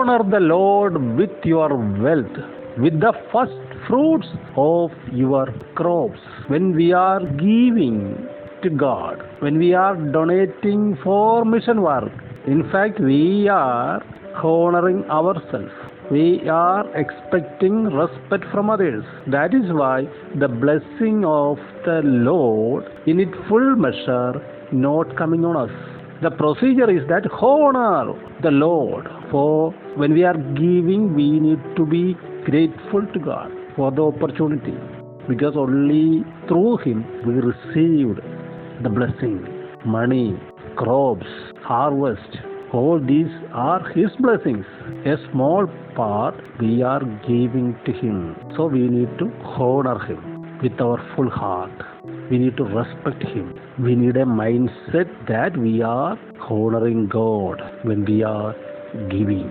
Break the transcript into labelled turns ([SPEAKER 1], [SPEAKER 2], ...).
[SPEAKER 1] honor the Lord with your wealth, with the first fruits of your crops. When we are giving to God, when we are donating for mission work, in fact, we are honoring ourselves. We are expecting respect from others. That is why the blessing of the Lord in its full measure not coming on us. The procedure is that honor the Lord. For when we are giving, we need to be grateful to God for the opportunity, because only through Him we received the blessing, money, crops, harvest. All these are His blessings. A small part we are giving to Him. So we need to honor Him with our full heart. We need to respect Him. We need a mindset that we are honoring God when we are giving.